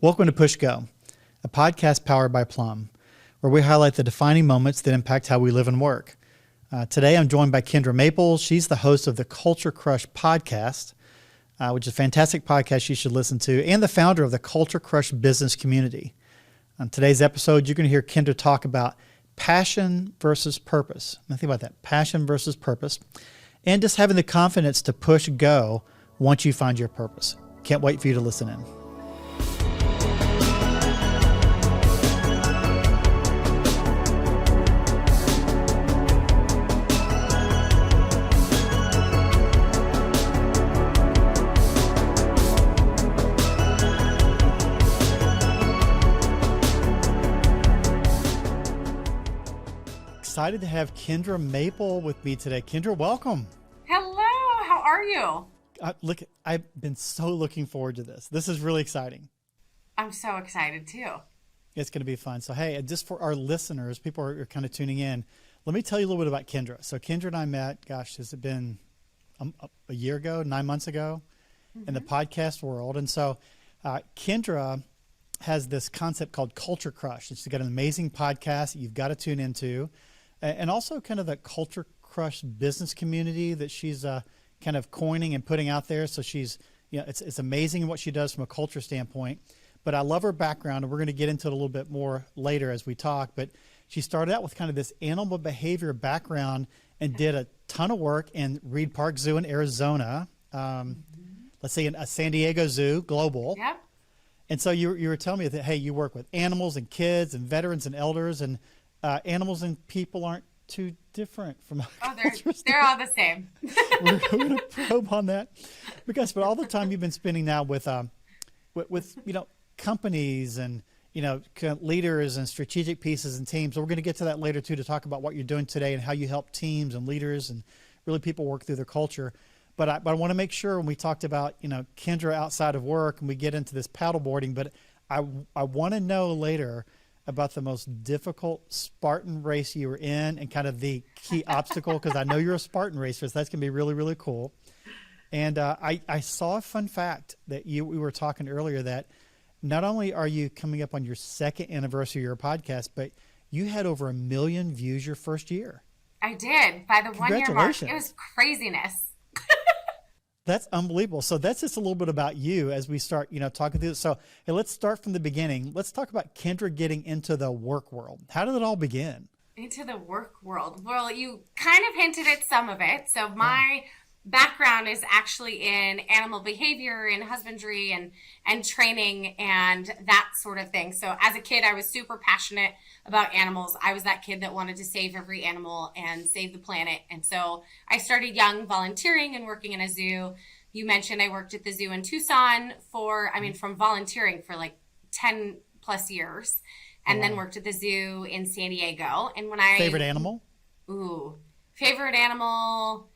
Welcome to Push Go, a podcast powered by Plum, where we highlight the defining moments that impact how we live and work. Today, I'm joined by Kindra Maples. She's the host of the Culture Crush podcast, which is a fantastic podcast you should listen to, and the founder of the Culture Crush business community. On today's episode, you're going to hear Kindra talk about passion versus purpose. Now think about that, passion versus purpose, and just having the confidence to push go once you find your purpose. Can't wait for you to listen in. Excited to have Kindra Maple with me today. Kindra, welcome. Hello, how are you? I've been so looking forward to this. This is really exciting. I'm so excited too. It's going to be fun. So, hey, just for our listeners, people are kind of tuning in, let me tell you a little bit about Kindra. So Kindra and I met, has it been a year ago, 9 months ago, in the podcast world. And so Kindra has this concept called Culture Crush. She's got an amazing podcast that you've got to tune into. And also kind of the Culture Crush business community that she's kind of coining and putting out there. So she's, it's amazing what she does from a culture standpoint. But I love her background, and we're going to get into it a little bit more later as we talk. But she started out with kind of this animal behavior background and did a ton of work in Reed Park Zoo in Arizona. Let's say in a San Diego Zoo, global. Yep. And so you were telling me that, hey, you work with animals and kids and veterans and elders, and animals and people aren't too different from they're all the same. We're going to probe on that but all the time you've been spending now with companies and leaders and strategic pieces and teams. So we're going to get to that later too, to talk about what you're doing today and how you help teams and leaders and really people work through their culture. But I want to make sure when we talked about Kindra outside of work and we get into this paddleboarding, but I want to know later about the most difficult Spartan race you were in and kind of the key obstacle, because I know you're a Spartan racer, so that's going to be really, really cool. And I saw a fun fact that we were talking earlier, that not only are you coming up on your second anniversary of your podcast, but you had over 1 million views your first year. I did, by the 1 year mark. It was craziness. That's unbelievable. So that's just a little bit about you as we start, talking through this. So hey, let's start from the beginning. Let's talk about Kindra getting into the work world. How did it all begin? Into the work world. Well, you kind of hinted at some of it. So my background is actually in animal behavior and husbandry and training and that sort of thing. So as a kid, I was super passionate about animals. I was that kid that wanted to save every animal and save the planet. And so I started young, volunteering and working in a zoo. You mentioned I worked at the zoo in Tucson from volunteering for like 10 plus years, and then worked at the zoo in San Diego. And favorite animal? Favorite animal.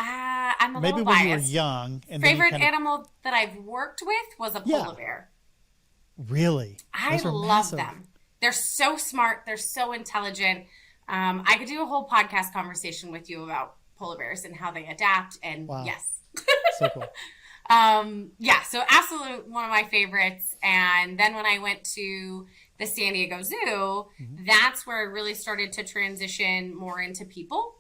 I'm a Maybe little biased. When you were young. And favorite animal that I've worked with was a polar bear. Really? I love them. They're so smart. They're so intelligent. I could do a whole podcast conversation with you about polar bears and how they adapt. And yes. So cool. So absolutely one of my favorites. And then when I went to the San Diego Zoo, that's where I really started to transition more into people.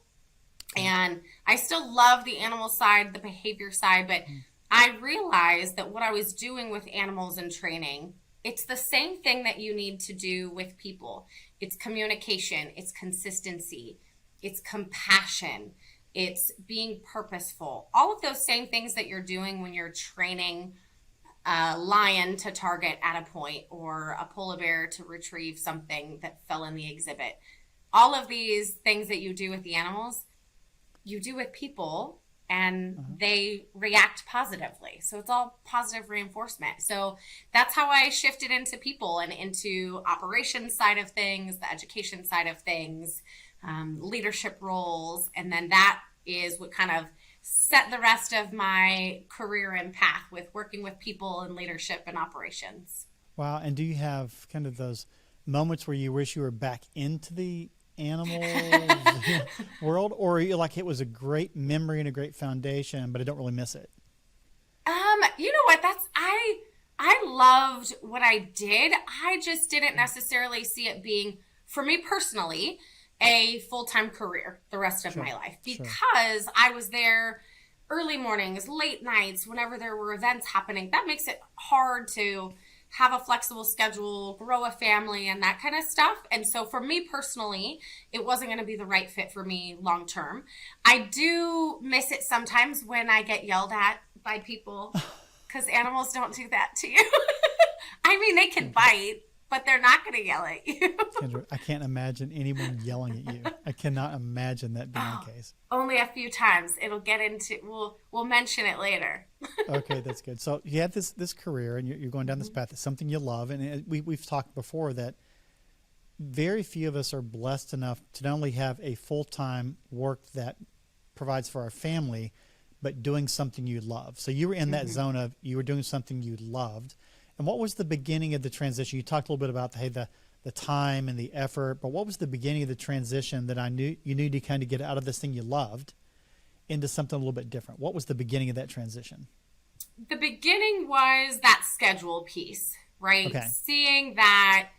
And I still love the animal side, the behavior side, but I realized that what I was doing with animals and training, it's the same thing that you need to do with people. It's communication, it's consistency, it's compassion, it's being purposeful. All of those same things that you're doing when you're training a lion to target at a point or a polar bear to retrieve something that fell in the exhibit. All of these things that you do with the animals, you do with people, and they react positively. So it's all positive reinforcement. So that's how I shifted into people and into operations side of things, the education side of things, leadership roles. And then that is what kind of set the rest of my career and path with working with people and leadership and operations. Wow. And do you have kind of those moments where you wish you were back into the animal world, or like it was a great memory and a great foundation, but I don't really miss it? You know what? I loved what I did. I just didn't necessarily see it being, for me personally, a full-time career the rest of my life, because I was there early mornings, late nights, whenever there were events happening. That makes it hard to have a flexible schedule, grow a family, and that kind of stuff. And so for me personally, it wasn't going to be the right fit for me long term. I do miss it sometimes when I get yelled at by people, because animals don't do that to you. I mean, they can bite, but they're not going to yell at you. Kindra, I can't imagine anyone yelling at you. I cannot imagine that being the case. Only a few times. It'll get into, we'll mention it later. Okay, that's good. So you have this career, and you're going down this path. It's something you love, and we've talked before that very few of us are blessed enough to not only have a full-time work that provides for our family, but doing something you love. So you were in that zone of you were doing something you loved. And what was the beginning of the transition? You talked a little bit about the time and the effort, but what was the beginning of the transition that you knew to kind of get out of this thing you loved into something a little bit different? What was the beginning of that transition? The beginning was that schedule piece, right? Okay. Seeing that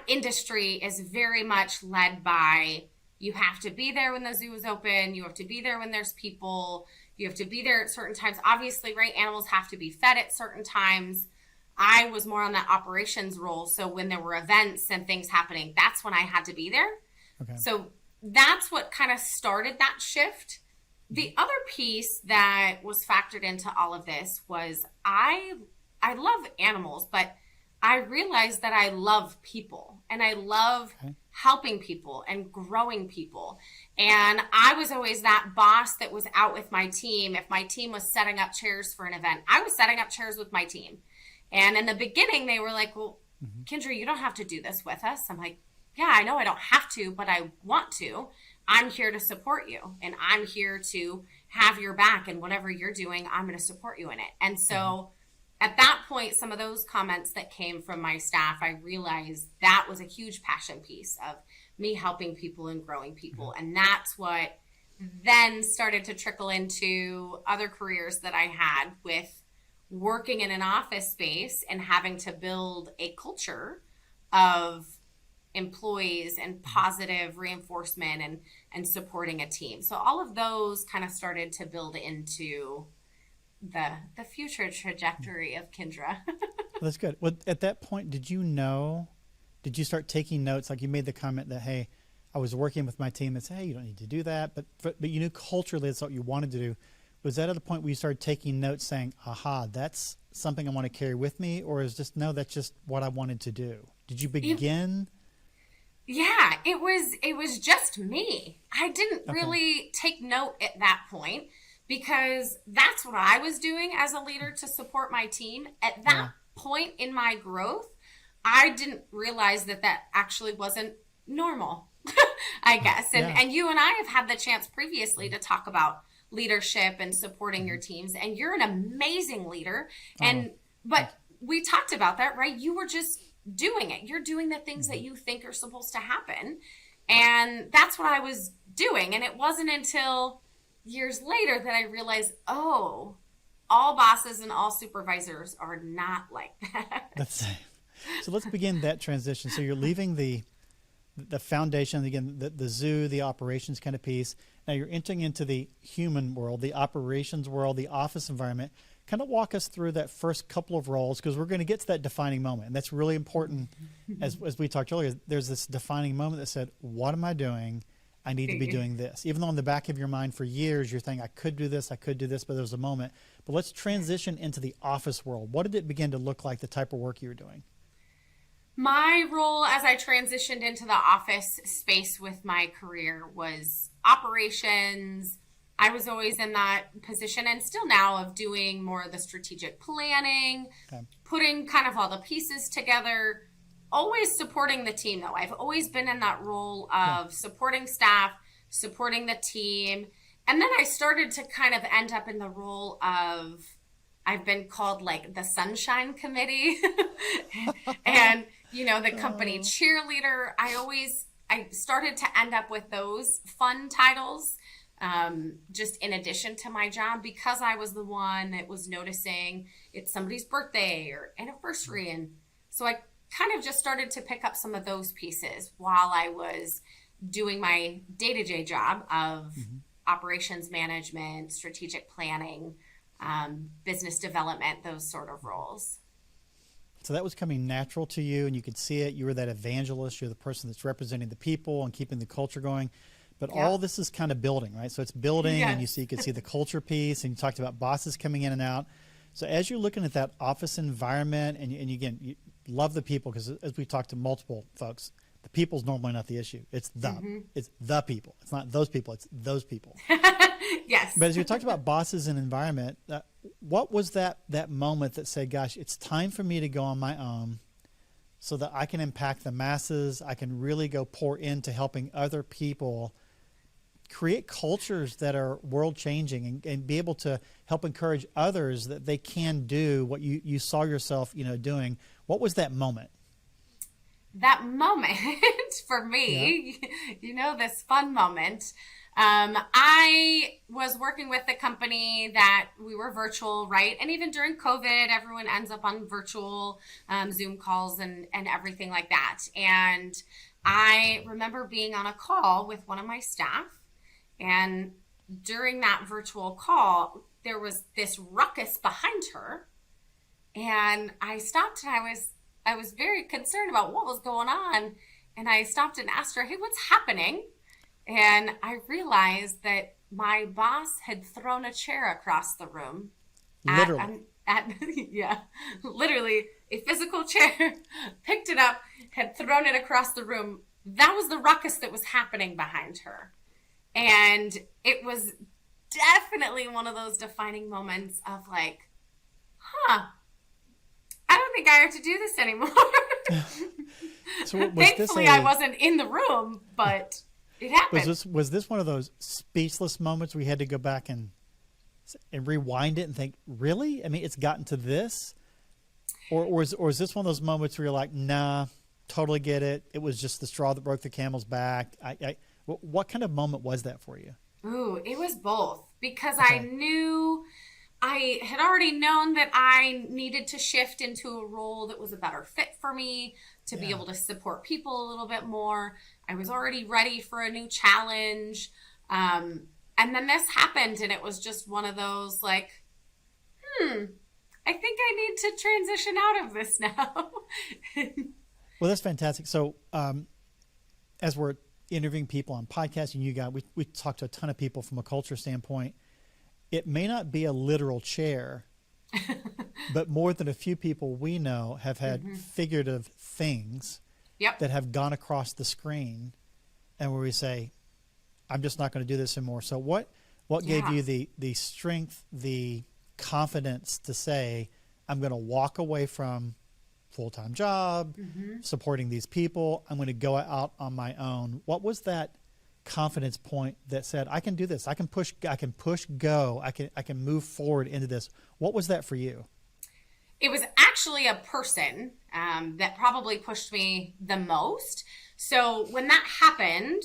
industry is very much led by, you have to be there when the zoo is open, you have to be there when there's people, you have to be there at certain times. Obviously, right, animals have to be fed at certain times. I was more on that operations role. So when there were events and things happening, that's when I had to be there. Okay. So that's what kind of started that shift. The other piece that was factored into all of this was I love animals, but I realized that I love people, and I love helping people and growing people. And I was always that boss that was out with my team. If my team was setting up chairs for an event, I was setting up chairs with my team. And in the beginning, they were like, well, Kindra, you don't have to do this with us. I'm like, yeah, I know I don't have to, but I want to. I'm here to support you, and I'm here to have your back, and whatever you're doing, I'm going to support you in it. And so at that point, some of those comments that came from my staff, I realized that was a huge passion piece of me helping people and growing people. And that's what then started to trickle into other careers that I had, with working in an office space and having to build a culture of employees and positive reinforcement and supporting a team. So all of those kind of started to build into the future trajectory of Kindra. That's good. Well, at that point, did you start taking notes? Like, you made the comment that, hey, I was working with my team and said, hey, you don't need to do that. But you knew culturally that's what you wanted to do. Was that at the point where you started taking notes saying, aha, that's something I want to carry with me? Or is just, no, that's just what I wanted to do? Did you begin? Yeah, it was just me. I didn't really take note at that point, because that's what I was doing as a leader to support my team. At that point in my growth, I didn't realize that actually wasn't normal, I guess. And you and I have had the chance previously to talk about leadership and supporting your teams, and you're an amazing leader. But we talked about that, right? You were just doing it. You're doing the things that you think are supposed to happen. And that's what I was doing. And it wasn't until years later that I realized, oh, all bosses and all supervisors are not like that. So let's begin that transition. So you're leaving the foundation, again, the zoo, the operations kind of piece. Now you're entering into the human world, the operations world, the office environment. Kind of walk us through that first couple of roles, because we're going to get to that defining moment. And that's really important. As we talked earlier, there's this defining moment that said, what am I doing? I need to be doing this. Even though in the back of your mind for years, you're thinking, I could do this, but there was a moment. But let's transition into the office world. What did it begin to look like, the type of work you were doing? My role as I transitioned into the office space with my career was operations. I was always in that position, and still now, of doing more of the strategic planning, putting kind of all the pieces together, always supporting the team though. I've always been in that role of supporting staff, supporting the team. And then I started to kind of end up in the role of, I've been called like the Sunshine Committee and, the company cheerleader. I started to end up with those fun titles just in addition to my job, because I was the one that was noticing it's somebody's birthday or anniversary. And so I kind of just started to pick up some of those pieces while I was doing my day-to-day job of operations management, strategic planning, business development, those sort of roles. So that was coming natural to you, and you could see it. You were that evangelist. You're the person that's representing the people and keeping the culture going. But all this is kind of building, right? So it's building, and you could see the culture piece, and you talked about bosses coming in and out. So as you're looking at that office environment, and again, you love the people, because as we talked to multiple folks, the people's normally not the issue. It's it's the people. It's not those people. It's those people. Yes. But as you talked about bosses and environment, what was that moment that said, gosh, it's time for me to go on my own so that I can impact the masses. I can really go pour into helping other people create cultures that are world changing, and be able to help encourage others that they can do what you saw yourself, doing. What was that moment? That moment for me, this fun moment. I was working with a company that we were virtual, right? And even during COVID, everyone ends up on virtual Zoom calls and everything like that. And I remember being on a call with one of my staff, and during that virtual call, there was this ruckus behind her. And I stopped, and I was very concerned about what was going on. And I stopped and asked her, hey, what's happening? And I realized that my boss had thrown a chair across the room. Literally. Yeah, literally a physical chair, picked it up, had thrown it across the room. That was the ruckus that was happening behind her. And it was definitely one of those defining moments of like, I don't think I have to do this anymore. So thankfully, I wasn't in the room, but it happened. Was this one of those speechless moments where you had to go back and rewind it and think, really? I mean, it's gotten to this? Or is this one of those moments where you're like, nah, totally get it. It was just the straw that broke the camel's back. What kind of moment was that for you? Ooh, it was both, because I knew I had already known that I needed to shift into a role that was a better fit for me, to be able to support people a little bit more. I was already ready for a new challenge. And then this happened, and it was just one of those like, I think I need to transition out of this now. Well, that's fantastic. So as we're interviewing people on podcasts, and we talk to a ton of people from a culture standpoint, it may not be a literal chair, but more than a few people we know have had figurative things that have gone across the screen, and where we say, I'm just not going to do this anymore. So what gave you the strength, the confidence to say, I'm going to walk away from full-time job, supporting these people. I'm going to go out on my own. What was that confidence point that said, I can do this. I can push go. I can move forward into this. What was that for you? It was actually a person that probably pushed me the most. So when that happened,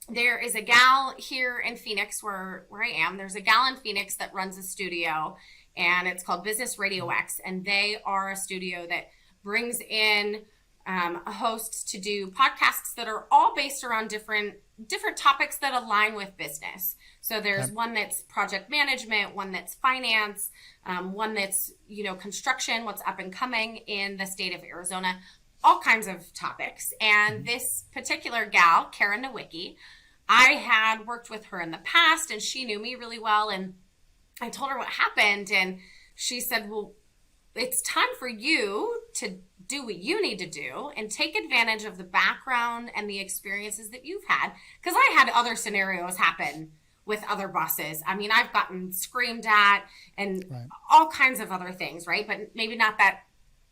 there is a gal here in Phoenix where I am. There's a gal in Phoenix that runs a studio, and it's called Business Radio X. And they are a studio that brings in hosts to do podcasts that are all based around different topics that align with business. So there's one that's project management, one that's finance, one that's, construction, what's up and coming in the state of Arizona, all kinds of topics. And this particular gal, Karen Nowicki, I had worked with her in the past, and she knew me really well. And I told her what happened, and she said, well, it's time for you to do what you need to do and take advantage of the background and the experiences that you've had. Because I had other scenarios happen with other bosses. I mean, I've gotten screamed at and all kinds of other things, right? But maybe not that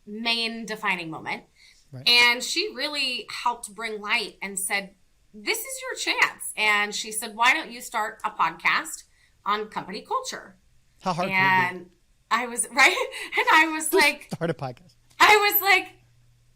main defining moment. Right. And she really helped bring light and said, this is your chance. And she said, why don't you start a podcast on company culture? How hard and I was right. And I was like, start a podcast. I was like,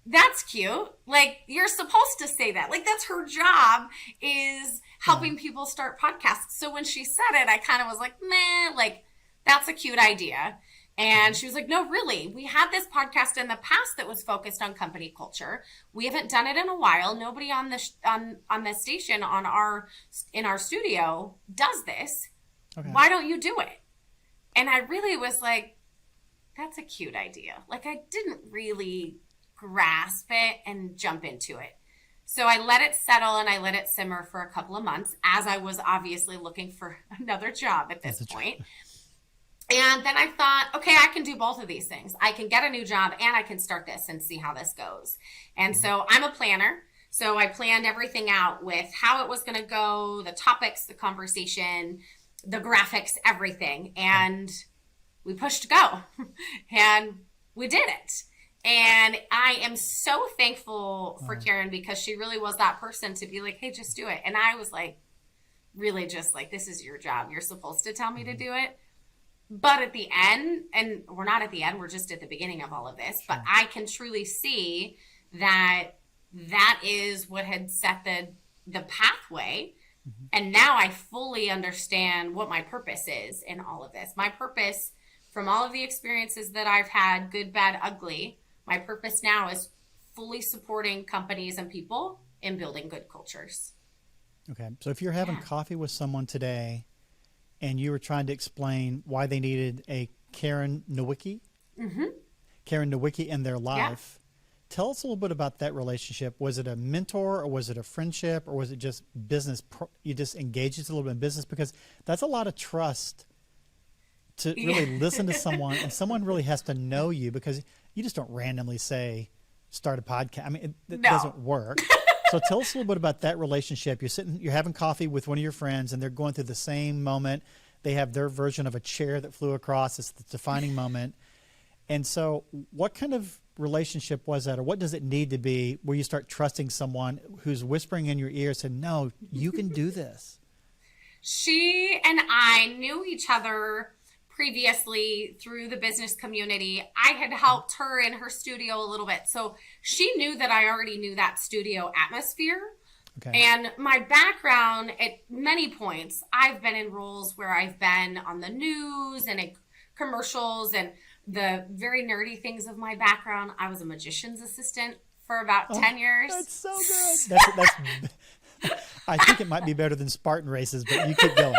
that's cute. Like, you're supposed to say that. Like, that's her job, is helping people start podcasts. So when she said it, I kind of was like, meh, like, that's a cute idea. And she was like, no, really, we had this podcast in the past that was focused on company culture. We haven't done it in a while. Nobody on the on the station in our studio does this. Okay. Why don't you do it? And I really was like, that's a cute idea. Like, I didn't really grasp it and jump into it. So I let it settle and I let it simmer for a couple of months, as I was obviously looking for another job at this point. And then I thought, okay, I can do both of these things. I can get a new job and I can start this and see how this goes. And so I'm a planner. So I planned everything out with how it was going to go, the topics, the conversation, the graphics, everything. And we pushed go and we did it. And I am so thankful for Karen, because she really was that person to be like, hey, just do it. And I was like, really just like, this is your job. You're supposed to tell me to do it. But at the end, and we're not at the end, we're just at the beginning of all of this, but I can truly see that that is what had set the pathway. And now I fully understand what my purpose is in all of this. My purpose, from all of the experiences that I've had, good, bad, ugly, my purpose now is fully supporting companies and people in building good cultures. Okay. So if you're having coffee with someone today and you were trying to explain why they needed a Karen Nowicki in their life, tell us a little bit about that relationship. Was it a mentor, or was it a friendship, or was it just business? You just engaged a little bit in business, because that's a lot of trust to really listen to someone, and someone really has to know you, because you just don't randomly say, start a podcast. I mean, it doesn't work. So tell us a little bit about that relationship. You're having coffee with one of your friends, and they're going through the same moment. They have their version of a chair that flew across. It's the defining moment. And so what kind of relationship was that, or what does it need to be where you start trusting someone who's whispering in your ear, saying, no, you can do this? She and I knew each other previously through the business community. I had helped her in her studio a little bit. So she knew that I already knew that studio atmosphere. Okay. And my background, at many points, I've been in roles where I've been on the news and in commercials, and the very nerdy things of my background. I was a magician's assistant for about 10 years. That's so good. That's I think it might be better than Spartan races, but you keep going.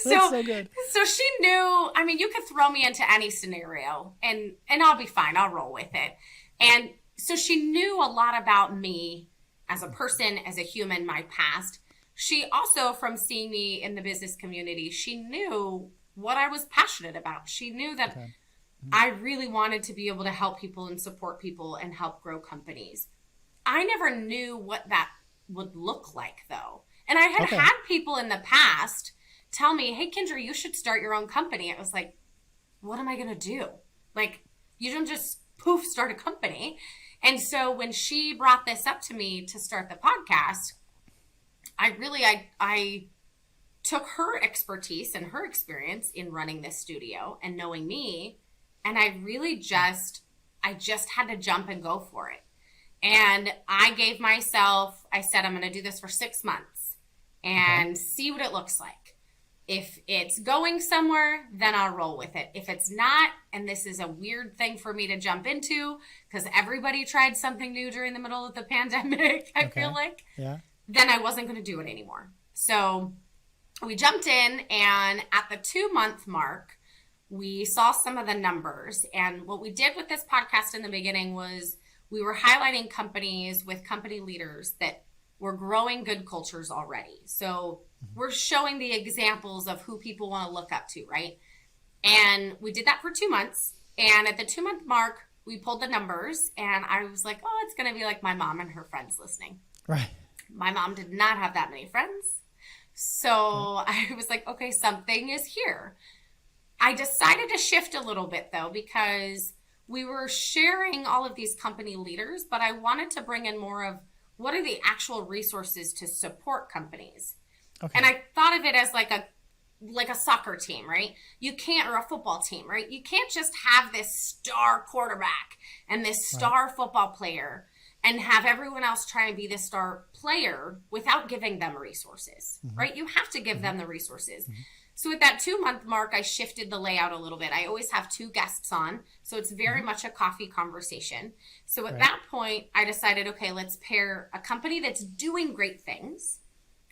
That's so good. So she knew, I mean, you could throw me into any scenario and I'll be fine. I'll roll with it. And so she knew a lot about me as a person, as a human, my past. She also, from seeing me in the business community, she knew what I was passionate about. She knew that I really wanted to be able to help people and support people and help grow companies. I never knew what that would look like, though. And I had had people in the past tell me, hey, Kindra, you should start your own company. I was like, what am I going to do? Like, you don't just poof, start a company. And so when she brought this up to me to start the podcast, I took her expertise and her experience in running this studio and knowing me, and I really just had to jump and go for it. And I gave myself, I said, I'm going to do this for 6 months and see what it looks like. If it's going somewhere, then I'll roll with it. If it's not, and this is a weird thing for me to jump into, because everybody tried something new during the middle of the pandemic, I feel like, then I wasn't going to do it anymore. So we jumped in, and at the 2-month mark, we saw some of the numbers. And what we did with this podcast in the beginning was we were highlighting companies with company leaders that were growing good cultures already. So we're showing the examples of who people want to look up to, right? And we did that for 2 months. And at the 2-month mark, we pulled the numbers, and I was like, oh, it's going to be like my mom and her friends listening. Right. My mom did not have that many friends. So I was like, okay, something is here. I decided to shift a little bit, though, because we were sharing all of these company leaders, but I wanted to bring in more of what are the actual resources to support companies. Okay. And I thought of it as like a soccer team, right? You can't, or a football team, right? You can't just have this star quarterback and this star football player. and have everyone else try and be the star player without giving them resources, right? You have to give them the resources. So at that 2-month mark, I shifted the layout a little bit. I always have 2 guests on, so it's very much a coffee conversation. So at that point, I decided, okay, let's pair a company that's doing great things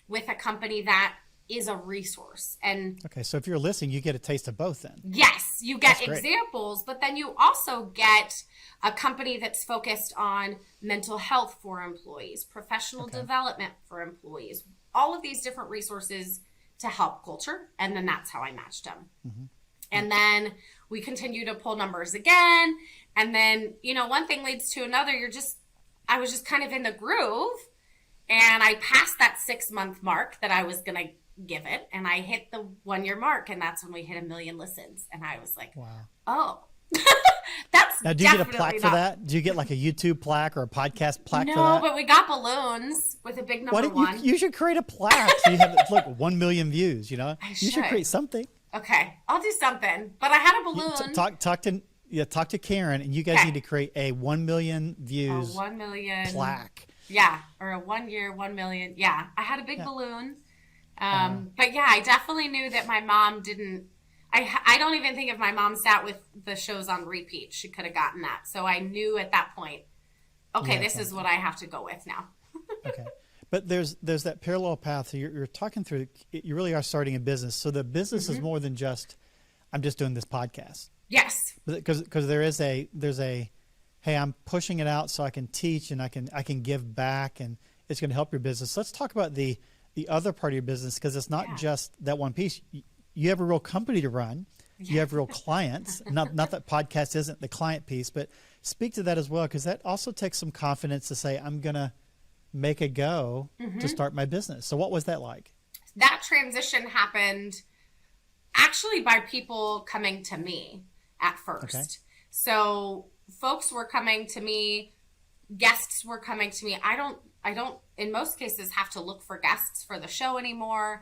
with a company that is a resource. And okay, so if you're listening, you get a taste of both then. yes, you get examples, but then you also get a company that's focused on mental health for employees, professional development for employees, all of these different resources to help culture. And then that's how I matched them. And then we continue to pull numbers again. And then, you know, one thing leads to another. I was just kind of in the groove, and I passed that 6-month mark that I was going to give it. And I hit the 1-year mark, and that's when we hit 1 million listens. And I was like, wow. Oh, that's now, do you get a plaque for that? Do you get like a YouTube plaque or a podcast plaque for that? No, but we got balloons with a big number 1. You should create a plaque. So you have look 1 million views. You know, you should create something. Okay, I'll do something. But I had a balloon. Talk to Karen, and you guys need to create a 1 million views. 1 million plaque. Yeah, or a 1 year, 1 million. Yeah, I had a big balloon. But yeah, I definitely knew that my mom didn't. I don't even think if my mom sat with the shows on repeat, she could have gotten that. So I knew at that point, okay, this is what I have to go with now. Okay. But there's that parallel path. So you're talking through, you really are starting a business. So the business is more than just, I'm just doing this podcast. Yes. Because there's a, hey, I'm pushing it out so I can teach and I can give back, and it's going to help your business. Let's talk about the other part of your business, because it's not just that one piece. You have a real company to run. You have real clients. Not that podcast isn't the client piece, but speak to that as well, because that also takes some confidence to say, I'm going to make a go to start my business. So what was that like? That transition happened actually by people coming to me at first. Okay. So folks were coming to me, guests were coming to me. I don't in most cases have to look for guests for the show anymore.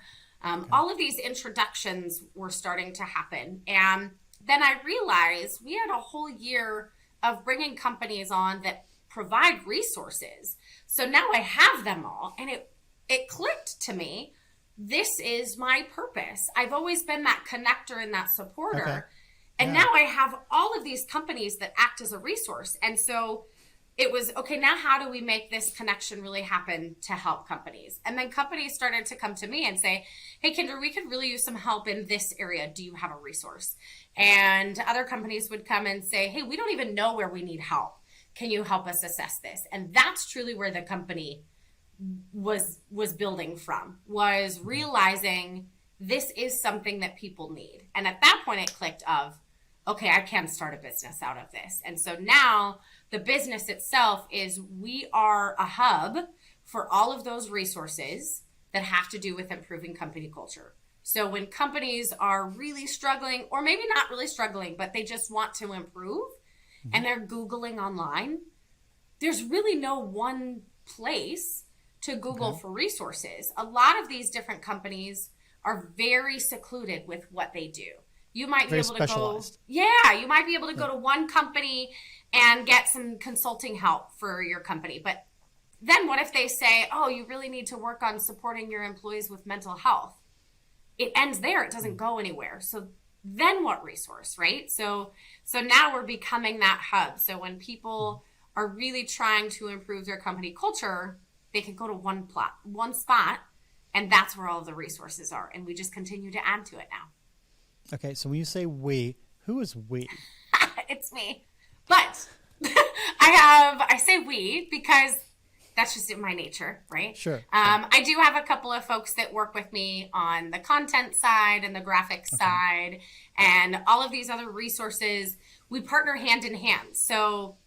All of these introductions were starting to happen. And then I realized we had a whole year of bringing companies on that provide resources. So now I have them all, and it clicked to me. This is my purpose. I've always been that connector and that supporter. Okay. And now I have all of these companies that act as a resource. And so it was, okay, now how do we make this connection really happen to help companies? And then companies started to come to me and say, hey, Kindra, we could really use some help in this area. Do you have a resource? And other companies would come and say, hey, we don't even know where we need help. Can you help us assess this? And that's truly where the company was building from, was realizing this is something that people need. And at that point it clicked of, okay, I can start a business out of this. And so now the business itself is, we are a hub for all of those resources that have to do with improving company culture. So when companies are really struggling, or maybe not really struggling, but they just want to improve, and they're Googling online, there's really no one place to Google for resources. A lot of these different companies are very secluded with what they do. You might be able to go, you might be able to go to one company and get some consulting help for your company. But then what if they say, oh, you really need to work on supporting your employees with mental health? It ends there. It doesn't go anywhere. So then what resource, right? So now we're becoming that hub. So when people are really trying to improve their company culture, they can go to one spot, and that's where all of the resources are. And we just continue to add to it now. Okay, so when you say we, who is we? It's me. But I say we because that's just in my nature, right? Sure. I do have a couple of folks that work with me on the content side and the graphic side and all of these other resources. We partner hand in hand. So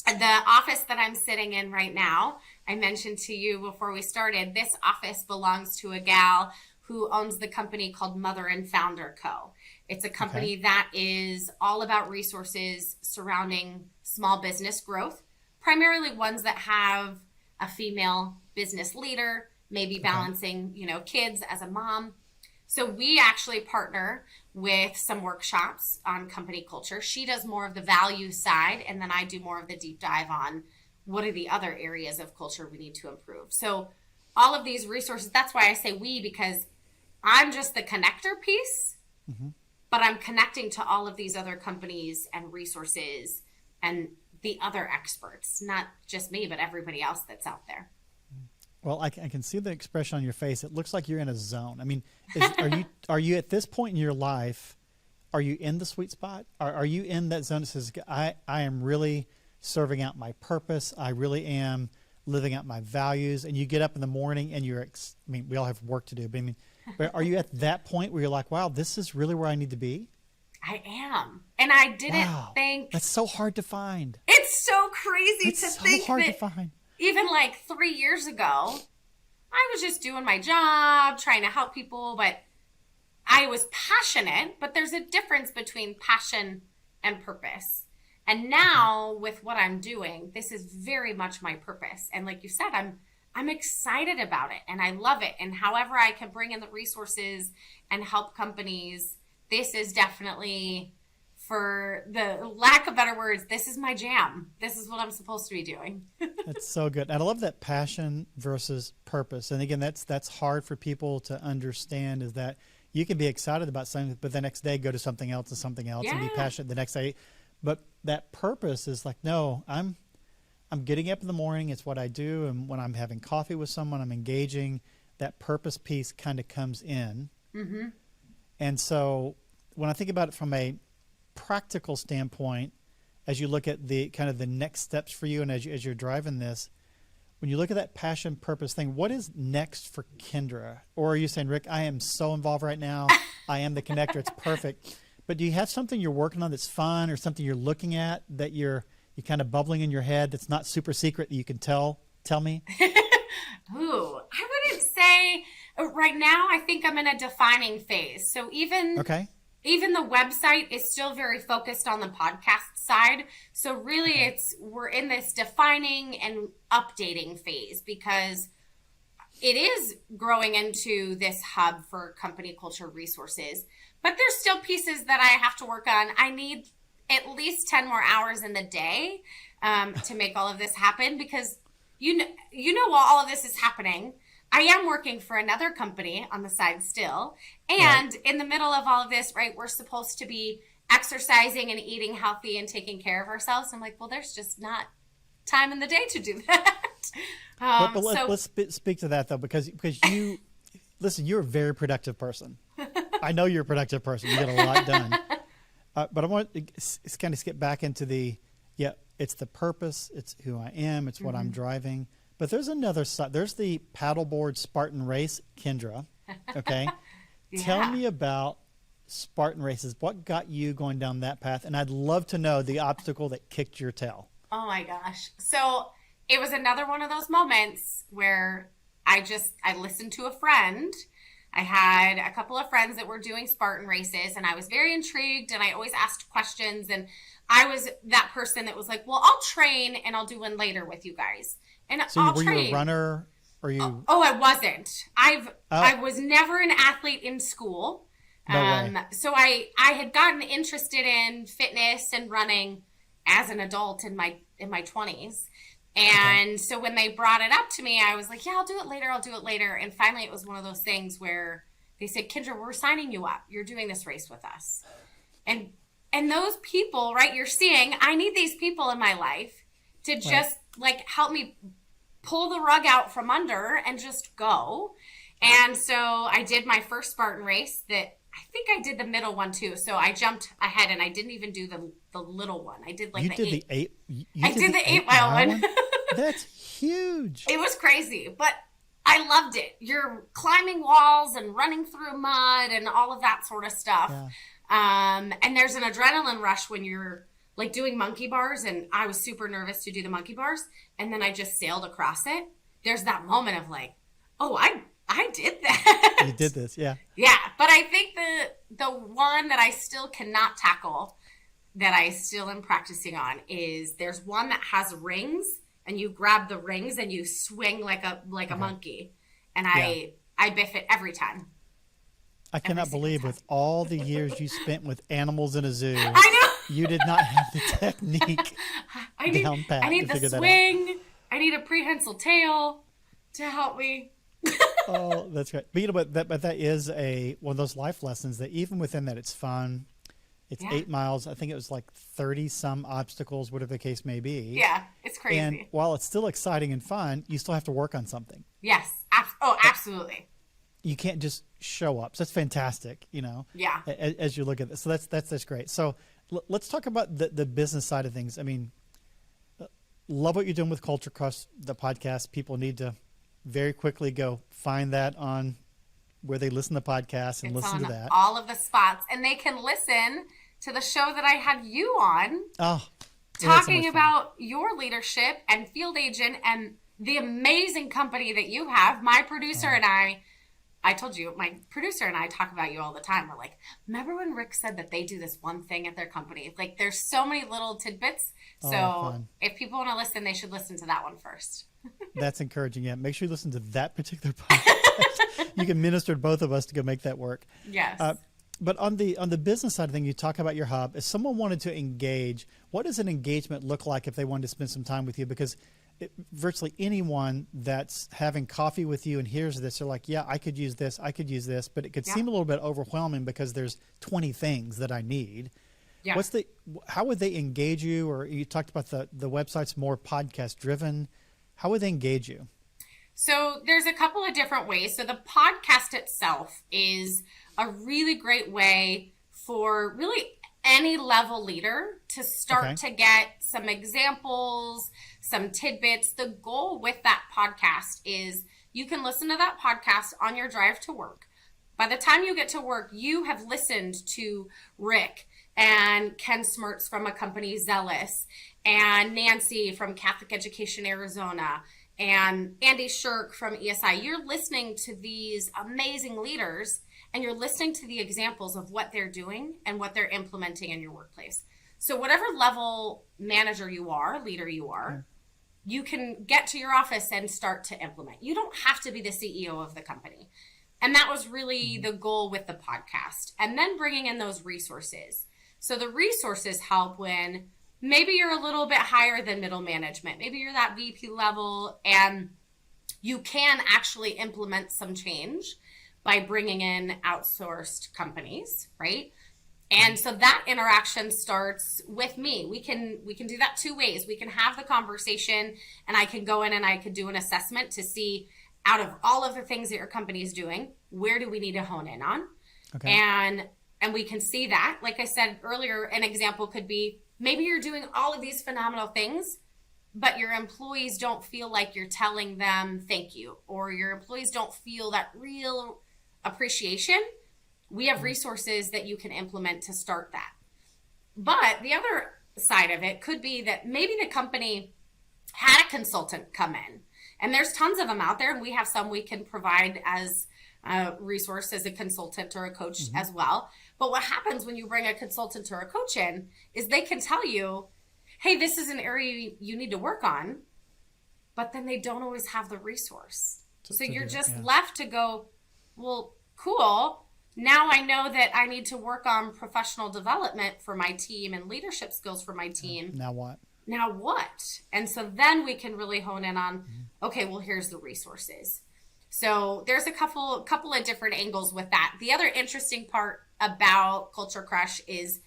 the office that I'm sitting in right now, I mentioned to you before we started, this office belongs to a gal who owns the company called Mother and Founder Co. It's a company that is all about resources surrounding small business growth, primarily ones that have a female business leader, maybe balancing, kids as a mom. So we actually partner with some workshops on company culture. She does more of the value side, and then I do more of the deep dive on what are the other areas of culture we need to improve? So all of these resources, that's why I say we, because I'm just the connector piece, but I'm connecting to all of these other companies and resources and the other experts, not just me, but everybody else that's out there. Well, I can see the expression on your face. It looks like you're in a zone. I mean, are you at this point in your life, are you in the sweet spot? Are you in that zone that says, I am really serving out my purpose. I really am living out my values. And you get up in the morning and we all have work to do, but are you at that point where you're like, wow, this is really where I need to be? I am. And I didn't think. That's so hard to find. It's so crazy to think hard that to find. Even like 3 years ago, I was just doing my job, trying to help people, but I was passionate, but there's a difference between passion and purpose. And now with what I'm doing, this is very much my purpose. And like you said, I'm excited about it and I love it. And however I can bring in the resources and help companies, this is definitely, for the lack of better words, this is my jam. This is what I'm supposed to be doing. That's so good. And I love that passion versus purpose. And again, that's hard for people to understand, is that you can be excited about something, but the next day go to something else and be passionate the next day. But that purpose is like, no, I'm getting up in the morning. It's what I do. And when I'm having coffee with someone, I'm engaging. That purpose piece kind of comes in. Mm-hmm. And so when I think about it from a practical standpoint, as you look at the kind of the next steps for you, and as you're driving this, when you look at that passion purpose thing, what is next for Kindra? Or are you saying, Rick, I am so involved right now, I am the connector, it's perfect, but do you have something you're working on that's fun, or something you're looking at that you're kind of bubbling in your head that's not super secret that you can tell me? Ooh, I wouldn't say right now. I think I'm in a defining phase. So even the website is still very focused on the podcast side. So really we're in this defining and updating phase, because it is growing into this hub for company culture resources, but there's still pieces that I have to work on. I need at least 10 more hours in the day to make all of this happen, because you know while all of this is happening, I am working for another company on the side still. And in the middle of all of this, right, we're supposed to be exercising and eating healthy and taking care of ourselves. I'm like, well, there's just not time in the day to do that. But let's speak to that, though, because you, listen, you're a very productive person. I know you're a productive person. You get a lot done. But I want to kind of skip back into it's the purpose. It's who I am. It's what I'm driving. But there's another side. There's the paddleboard Spartan race, Kindra. Okay. Tell me about Spartan races. What got you going down that path? And I'd love to know the obstacle that kicked your tail. Oh my gosh. So it was another one of those moments where I listened to a friend. I had a couple of friends that were doing Spartan races, and I was very intrigued, and I always asked questions. And I was that person that was like, well, I'll train and I'll do one later with you guys. And so were you a runner? Or you? Oh, I wasn't. I was never an athlete in school. No way. So I had gotten interested in fitness and running as an adult in my 20s. And so when they brought it up to me, I was like, yeah, I'll do it later. And finally it was one of those things where they said, Kindra, we're signing you up. You're doing this race with us. And those people, right, you're seeing, I need these people in my life to just like help me pull the rug out from under and just go. And so I did my first Spartan race that I think I did the middle one too. So I jumped ahead and I didn't even do the little one. I did like the 8. I did the 8 mile one. That's huge. It was crazy, but I loved it. You're climbing walls and running through mud and all of that sort of stuff. Yeah. And there's an adrenaline rush when you're like doing monkey bars, and I was super nervous to do the monkey bars, and then I just sailed across it. There's that moment of like, oh, I did that. You did this, yeah. Yeah, but I think the one that I still cannot tackle, that I still am practicing on, is there's one that has rings, and you grab the rings and you swing like a monkey, and I biff it every time. I cannot believe with all the years you spent with animals in a zoo. I know. You did not have the technique down pat I need to the figure that out. swing. I need a prehensile tail to help me. Oh, that's great. But you know, but that is one of those life lessons that even within that, it's fun. It's 8 miles. I think it was like 30 some obstacles, whatever the case may be. Yeah, it's crazy. And while it's still exciting and fun, you still have to work on something. Yes. Absolutely. You can't just show up. So that's fantastic, Yeah. as you look at this. So that's great. So let's talk about the business side of things. I mean, love what you're doing with Culture Crush, the podcast. People need to very quickly go find that on where they listen to podcasts and listen to that. All of the spots. And they can listen to the show that I had you on. Oh, talking about your leadership and field agent and the amazing company that you have. My producer and I told you, my producer and I talk about you all the time. We're like, remember when Rick said that they do this one thing at their company? Like, there's so many little tidbits. So if people want to listen, they should listen to that one first. That's encouraging. Yeah, make sure you listen to that particular podcast. You can minister to both of us to go make that work. Yes. But on the business side of things, you talk about your hub. If someone wanted to engage, what does an engagement look like if they wanted to spend some time with you? Because virtually anyone that's having coffee with you and hears this, they're like, yeah, I could use this, but it could seem a little bit overwhelming because there's 20 things that I need. Yeah. How would they engage you? Or you talked about the website's more podcast driven. How would they engage you? So there's a couple of different ways. So the podcast itself is a really great way for really any level leader to start to get some examples, some tidbits. The goal with that podcast is you can listen to that podcast on your drive to work. By the time you get to work, you have listened to Rick and Ken Smirts from a company, Zealous, and Nancy from Catholic Education Arizona, and Andy Shirk from ESI. You're listening to these amazing leaders, and you're listening to the examples of what they're doing and what they're implementing in your workplace. So whatever level manager you are, leader you are, you can get to your office and start to implement. You don't have to be the CEO of the company. And that was really the goal with the podcast. And then bringing in those resources. So the resources help when maybe you're a little bit higher than middle management. Maybe you're that VP level and you can actually implement some change by bringing in outsourced companies, right? And so that interaction starts with me. We can do that two ways. We can have the conversation and I can go in and I could do an assessment to see out of all of the things that your company is doing, where do we need to hone in on? Okay. And we can see that. Like I said earlier, an example could be maybe you're doing all of these phenomenal things, but your employees don't feel like you're telling them thank you, or your employees don't feel that real appreciation. We have resources that you can implement to start that. But the other side of it could be that maybe the company had a consultant come in, and there's tons of them out there, and we have some we can provide as a resource as a consultant or a coach as well. But what happens when you bring a consultant or a coach in is they can tell you, hey, this is an area you need to work on, but then they don't always have the resource. So you're just left to go, well, cool. Now I know that I need to work on professional development for my team and leadership skills for my team. Now what? Now what? And so then we can really hone in on, okay, well, here's the resources. So there's a couple of different angles with that. The other interesting part about Culture Crush is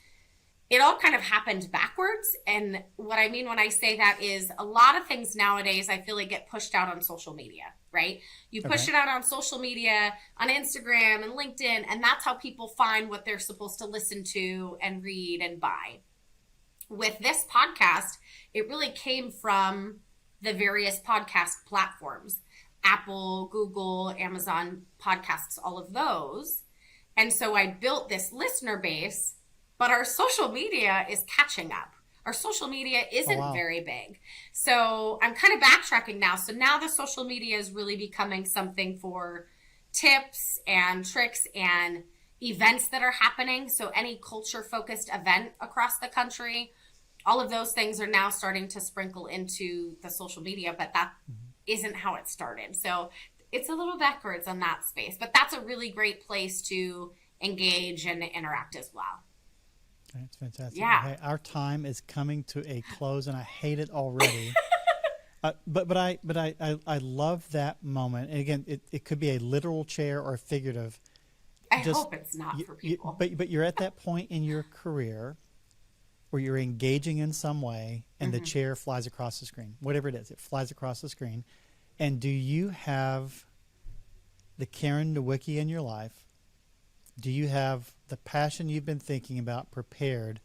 it all kind of happened backwards. And what I mean when I say that is a lot of things nowadays I feel like get pushed out on social media, right? You push it out on social media, on Instagram and LinkedIn, and that's how people find what they're supposed to listen to and read and buy. With this podcast, it really came from the various podcast platforms, Apple, Google, Amazon podcasts, all of those. And so I built this listener base, but our social media is catching up. Our social media isn't very big. So I'm kind of backtracking now. So now the social media is really becoming something for tips and tricks and events that are happening. So any culture-focused event across the country, all of those things are now starting to sprinkle into the social media, but that isn't how it started. So it's a little backwards on that space, but that's a really great place to engage and interact as well. It's fantastic. Yeah. Hey, our time is coming to a close, and I hate it already. But I love that moment. And again, it could be a literal chair or a figurative. I hope it's not for people. But you're at that point in your career where you're engaging in some way, and the chair flies across the screen. Whatever it is, it flies across the screen. And do you have the Karen Nowicki in your life? Do you have the passion you've been thinking about prepared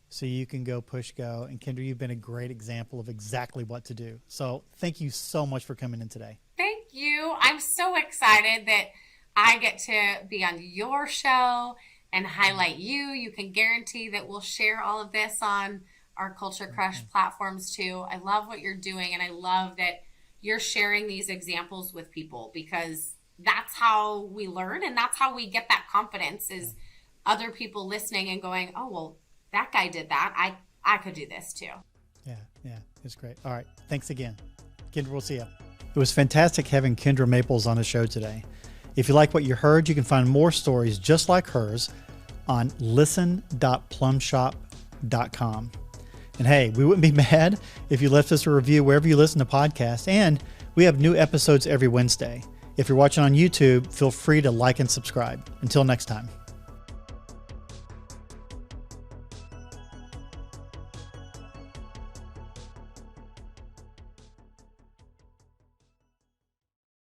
so you can go push go? And Kindra, you've been a great example of exactly what to do. So thank you so much for coming in today. Thank you. I'm so excited that I get to be on your show and highlight you. You can guarantee that we'll share all of this on our Culture Crush platforms too. I love what you're doing, and I love that you're sharing these examples with people, because that's how we learn, and that's how we get that confidence, is other people listening and going, oh, well, that guy did that. I could do this too. Yeah, it's great. All right, thanks again. Kindra, we'll see you. It was fantastic having Kindra Maples on the show today. If you like what you heard, you can find more stories just like hers on listen.plumshop.com. And hey, we wouldn't be mad if you left us a review wherever you listen to podcasts. And we have new episodes every Wednesday. If you're watching on YouTube, feel free to like and subscribe. Until next time.